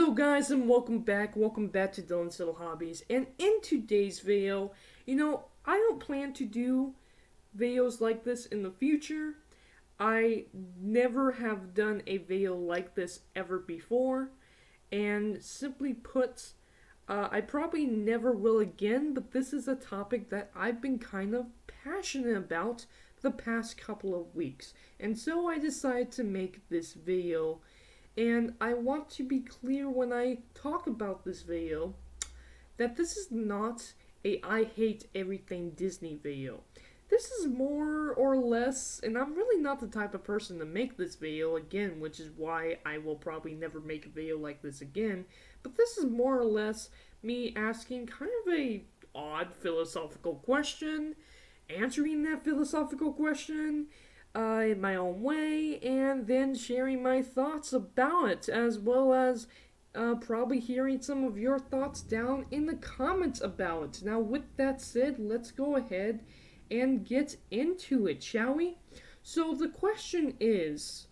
Hello guys and welcome back to Dylan's Little Hobbies. And in today's video, I don't plan to do videos like this in the future. I never have done a video like this ever before, and simply put, I probably never will again, but this is a topic that I've been kind of passionate about the past couple of weeks. And so I decided to make this video. And I want to be clear when I talk about this video that this is not a I hate everything Disney video. This is more or less, and I'm really not the type of person to make this video again, which is why I will probably never make a video like this again. But this is more or less me asking kind of a odd philosophical question, answering that philosophical question in my own way, and then sharing my thoughts about it, as well as probably hearing some of your thoughts down in the comments about it. Now, with that said, let's go ahead and get into it, shall we? So the question is,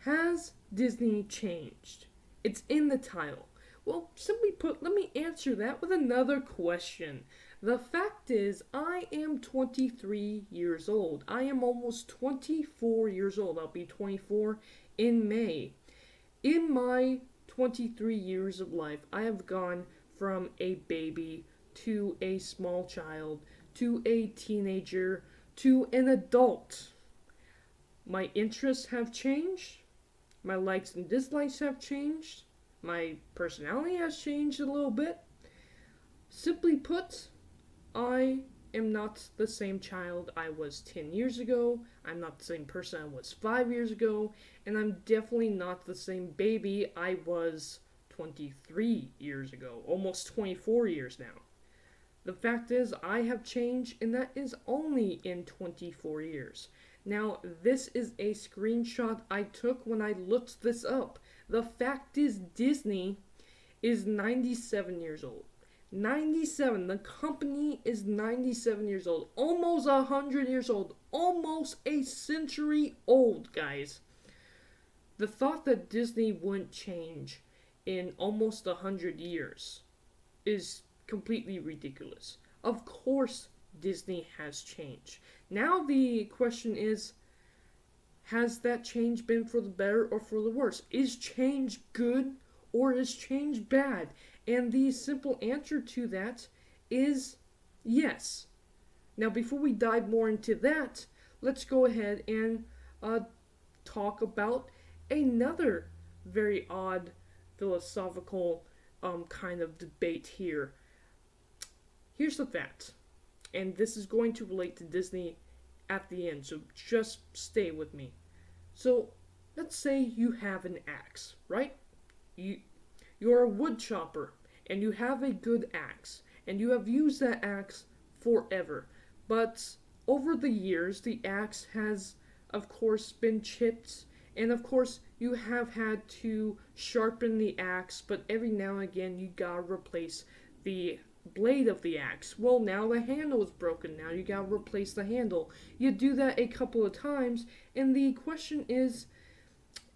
has Disney changed? It's in the title. Well, simply put, let me answer that with another question. The fact is, I am 23 years old. I am almost 24 years old. I'll be 24 in May. In my 23 years of life, I have gone from a baby to a small child to a teenager to an adult. My interests have changed. My likes and dislikes have changed. My personality has changed a little bit. Simply put, I am not the same child I was 10 years ago. I'm not the same person I was 5 years ago. And I'm definitely not the same baby I was 23 years ago. Almost 24 years now. The fact is, I have changed, and that is only in 24 years. Now, this is a screenshot I took when I looked this up. The fact is, Disney is 97 years old. 97. The company is 97 years old. Almost 100 years old. Almost a century old, guys. The thought that Disney wouldn't change in almost 100 years is completely ridiculous. Of course, Disney has changed. Now the question is, has that change been for the better or for the worse? Is change good or is change bad? And the simple answer to that is yes. Now, before we dive more into that, let's go ahead and talk about another very odd philosophical kind of debate here. Here's the fact, and this is going to relate to Disney at the end, so just stay with me. So, let's say you have an axe, right? You're a wood chopper, and you have a good axe, and you have used that axe forever. But over the years, the axe has, of course, been chipped, and of course, you have had to sharpen the axe, but every now and again, you gotta replace the blade of the axe. Well, now the handle is broken. Now you gotta replace the handle. You do that a couple of times, and the question is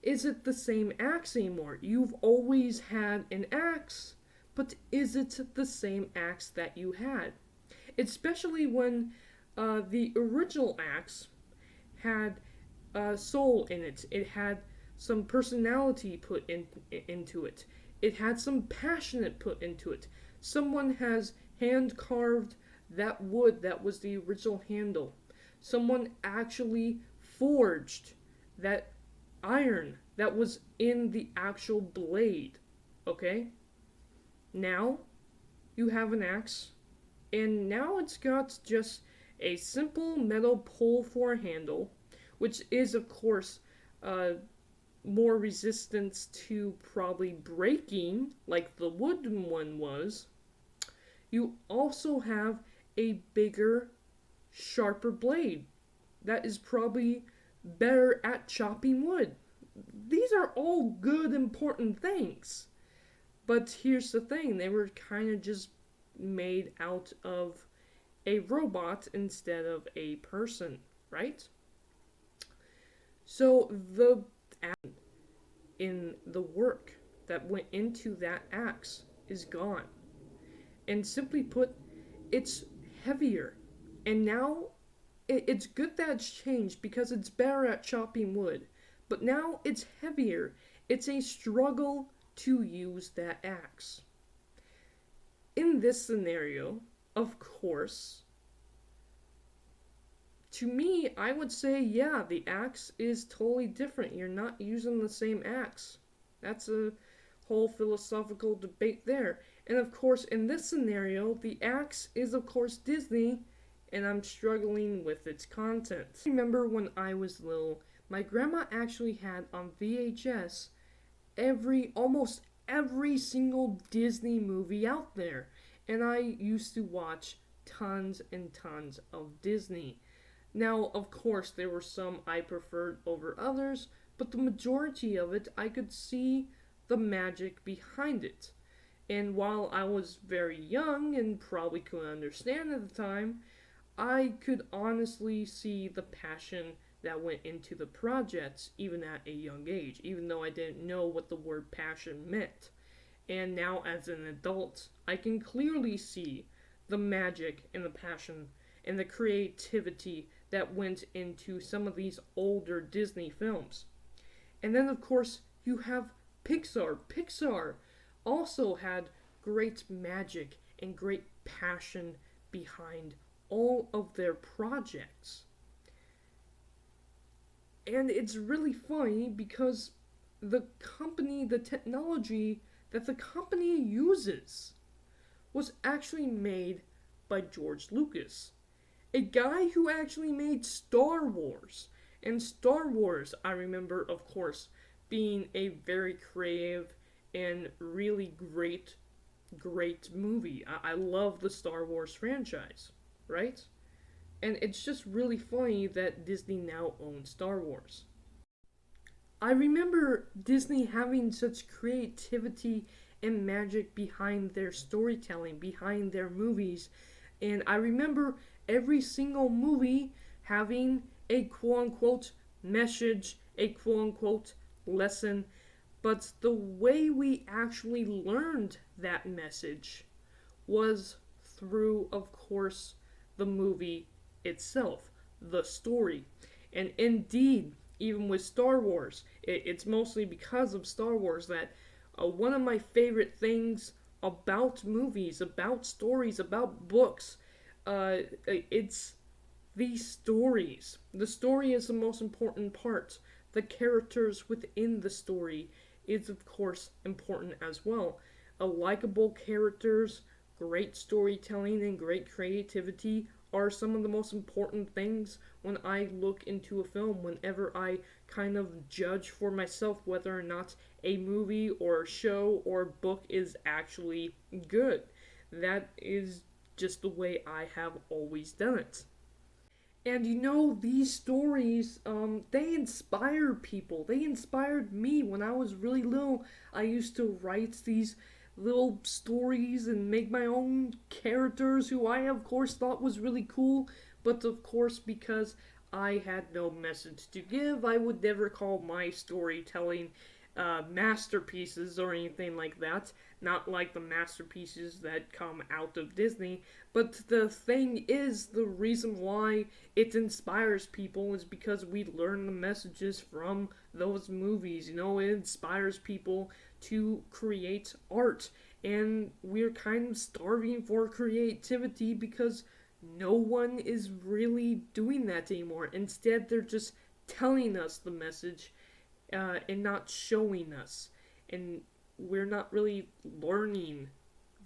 it the same axe anymore? You've always had an axe, but is it the same axe that you had? Especially when the original axe had soul in it. It had some personality put into it. It had some passion put into it. Someone has hand carved that wood that was the original handle. Someone actually forged that iron that was in the actual blade. Okay? Now, you have an axe, and now it's got just a simple metal pole for a handle, which is, of course, more resistance to probably breaking, like the wooden one was. You also have a bigger, sharper blade that is probably better at chopping wood. These are all good, important things. But here's the thing, they were kind of just made out of a robot instead of a person, right? So the in the work that went into that axe is gone. And simply put, it's heavier. And now it's good that it's changed because it's better at chopping wood. But now it's heavier. It's a struggle to use that axe. In this scenario, of course, to me, I would say, yeah, the axe is totally different. You're not using the same axe. That's a whole philosophical debate there. And of course, in this scenario, the axe is, of course, Disney, and I'm struggling with its content. I remember when I was little, my grandma actually had on VHS almost every single Disney movie out there. And I used to watch tons and tons of Disney. Now, of course, there were some I preferred over others, but the majority of it, I could see the magic behind it. And while I was very young and probably couldn't understand at the time, I could honestly see the passion that went into the projects even at a young age, even though I didn't know what the word passion meant. And now as an adult, I can clearly see the magic and the passion and the creativity that went into some of these older Disney films. And then of course you have Pixar. Pixar also had great magic and great passion behind all of their projects. And it's really funny because the technology that the company uses was actually made by George Lucas, a guy who actually made Star Wars. And Star Wars, I remember, of course, being a very creative and really great movie. I love the Star Wars franchise, right? And it's just really funny that Disney now owns Star Wars. I remember Disney having such creativity and magic behind their storytelling, behind their movies. And I remember every single movie having a quote-unquote message, a quote-unquote lesson. But the way we actually learned that message was through, of course, the movie itself, the story. And indeed, even with Star Wars, it's mostly because of Star Wars that one of my favorite things about movies, about stories, about books, it's the stories. The story is the most important part. The characters within the story is, of course, important as well. Likeable characters, great storytelling, and great creativity are some of the most important things when I look into a film, whenever I kind of judge for myself whether or not a movie or a show or book is actually good. That is just the way I have always done it. And you know, these stories, they inspire people. They inspired me when I was really little. I used to write these little stories and make my own characters who I, of course, thought was really cool. But, of course, because I had no message to give, I would never call my storytelling masterpieces or anything like that. Not like the masterpieces that come out of Disney. But the thing is, the reason why it inspires people is because we learn the messages from those movies. You know, it inspires people to create art. And we're kind of starving for creativity because no one is really doing that anymore. Instead, they're just telling us the message and not showing us. And we're not really learning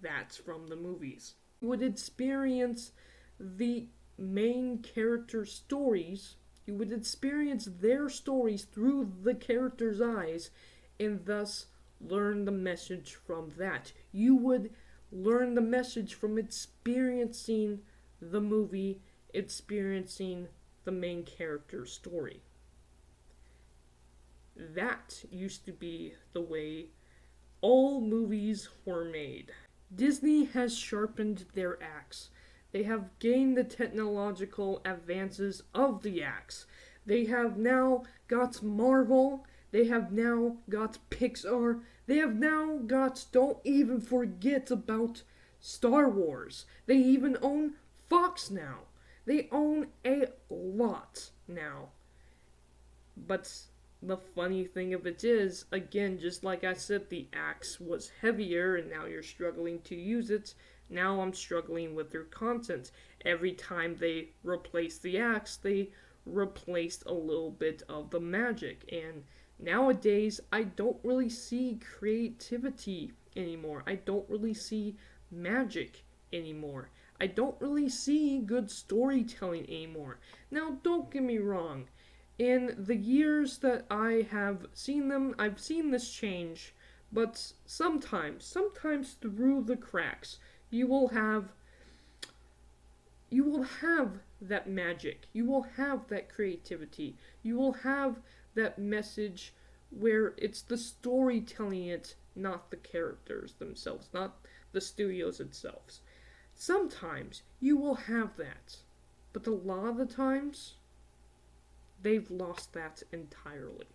that from the movies. You would experience the main character stories, you would experience their stories through the character's eyes, and thus learn the message from that. You would learn the message from experiencing the movie, experiencing the main character's story. That used to be the way all movies were made. Disney has sharpened their axe. They have gained the technological advances of the axe. They have now got Marvel. They have now got Pixar. They have now got, don't even forget about Star Wars. They even own Fox now. They own a lot now. But the funny thing of it is, again, just like I said, the axe was heavier and now you're struggling to use it. Now I'm struggling with their content. Every time they replace the axe, they replaced a little bit of the magic. And nowadays, I don't really see creativity anymore. I don't really see magic anymore. I don't really see good storytelling anymore. Now, don't get me wrong. In the years that I have seen them, I've seen this change, but sometimes through the cracks, you will have that magic. You will have that creativity. You will have that message where it's the story telling it, not the characters themselves, not the studios themselves. Sometimes you will have that, but a lot of the times, they've lost that entirely.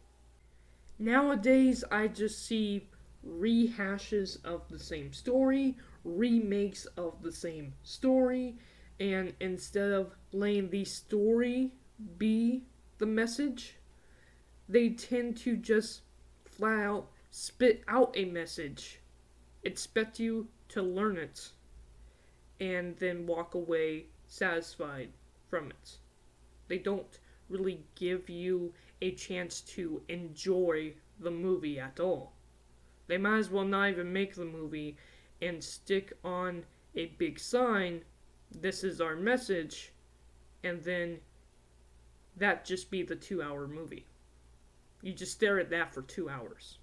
Nowadays, I just see rehashes of the same story, remakes of the same story, and instead of letting the story be the message, they tend to just flat out spit out a message, expect you to learn it, and then walk away satisfied from it. They don't really give you a chance to enjoy the movie at all. They might as well not even make the movie and stick on a big sign, "This is our message," and then that just be the 2-hour movie. You just stare at that for 2 hours.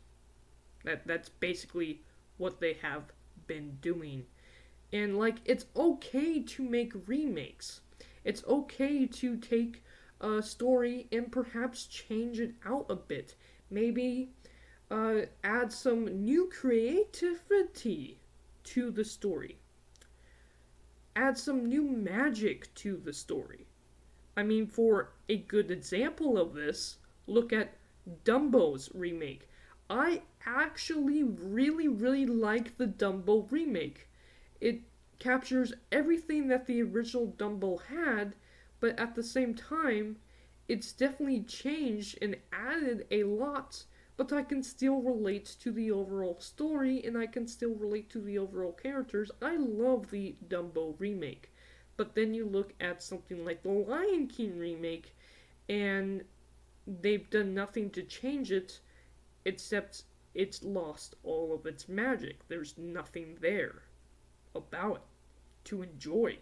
That's basically what they have been doing. And it's okay to make remakes. It's okay to take a story and perhaps change it out a bit. Maybe add some new creativity to the story. Add some new magic to the story. I mean, for a good example of this, look at Dumbo's remake. I actually really like the Dumbo remake. It captures everything that the original Dumbo had, but at the same time, it's definitely changed and added a lot, but I can still relate to the overall story and I can still relate to the overall characters. I love the Dumbo remake. But then you look at something like the Lion King remake, and they've done nothing to change it, except it's lost all of its magic. There's nothing there about it to enjoy.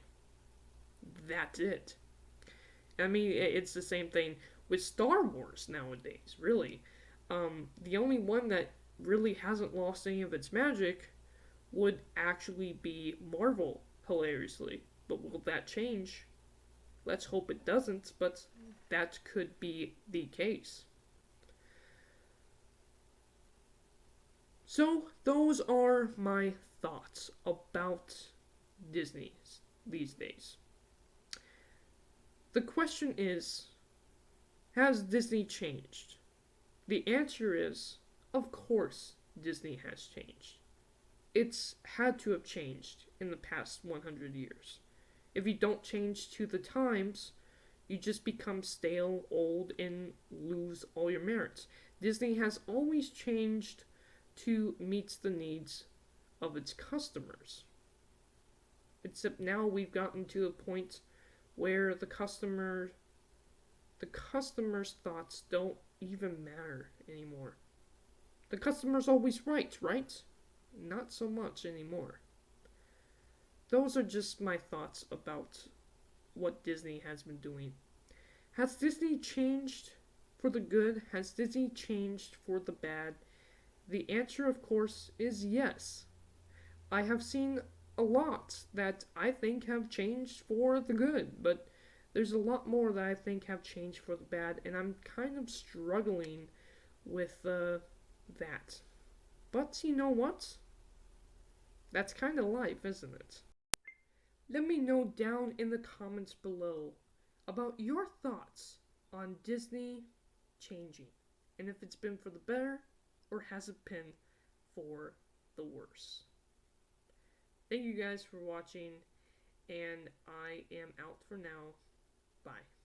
That's it. I mean, it's the same thing with Star Wars nowadays, really. The only one that really hasn't lost any of its magic would actually be Marvel, hilariously. But will that change? Let's hope it doesn't, but that could be the case. So, those are my thoughts about Disney these days. The question is, has Disney changed? The answer is, of course, Disney has changed. It's had to have changed in the past 100 years. If you don't change to the times, you just become stale, old, and lose all your merits. Disney has always changed to meet the needs of its customers. Except now we've gotten to a point where the customer's thoughts don't even matter anymore. The customer's always right? Not so much anymore. Those are just my thoughts about what Disney has been doing. Has Disney changed for the good? Has Disney changed for the bad? The answer, of course, is yes. I have seen a lot that I think have changed for the good, but there's a lot more that I think have changed for the bad, and I'm kind of struggling with that. But you know what? That's kind of life, isn't it? Let me know down in the comments below about your thoughts on Disney changing. and if it's been for the better or has it been for the worse. Thank you guys for watching, and I am out for now. Bye.